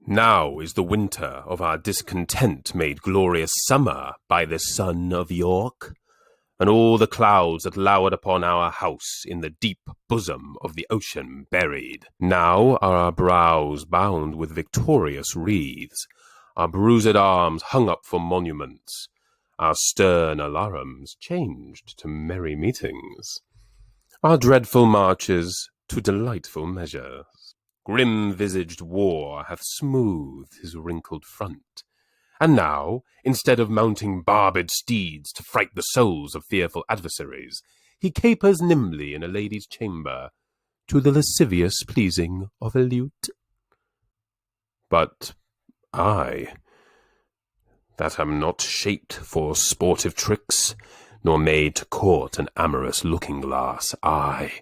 Now is the winter of our discontent made glorious summer by the son of York, and all the clouds that lowered upon our house in the deep bosom of the ocean buried. Now are our brows bound with victorious wreaths, our bruised arms hung up for monuments, our stern alarums changed to merry meetings, our dreadful marches to delightful measures. Grim-visaged war hath smoothed his wrinkled front, and now, instead of mounting barbed steeds to fright the souls of fearful adversaries, he capers nimbly in a lady's chamber, to the lascivious pleasing of a lute. But I, that am not shaped for sportive tricks, nor made to court an amorous looking-glass, I,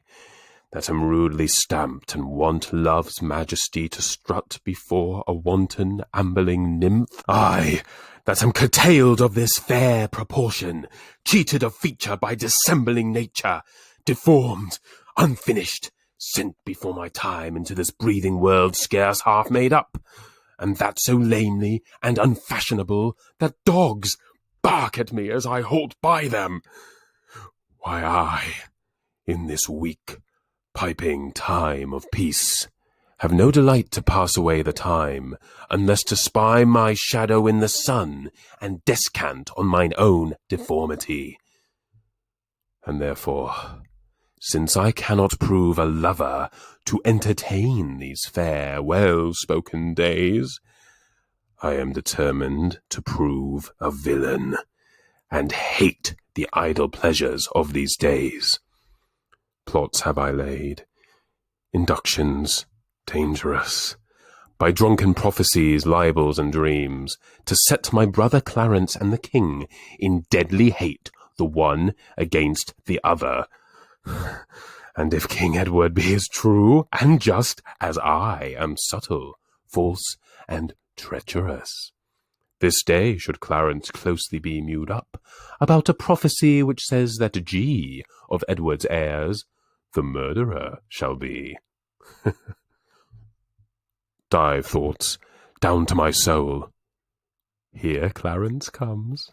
that am rudely stamped and want love's majesty to strut before a wanton ambling nymph, I, that am curtail'd of this fair proportion, cheated of feature by dissembling nature, deformed, unfinished, sent before my time into this breathing world scarce half made up, and that so lamely and unfashionable that dogs bark at me as I halt by them. Why, I, in this weak, piping time of peace, have no delight to pass away the time, unless to spy my shadow in the sun, and descant on mine own deformity. And therefore, since I cannot prove a lover to entertain these fair, well-spoken days, I am determined to prove a villain, and hate the idle pleasures of these days. Plots have I laid, inductions dangerous, by drunken prophecies, libels, and dreams, to set my brother Clarence and the king in deadly hate, the one against the other. And if King Edward be as true and just as I am subtle, false, and treacherous, this day should Clarence closely be mewed up about a prophecy which says that G of Edward's heirs the murderer shall be. Dive thoughts down to my soul. Here Clarence comes.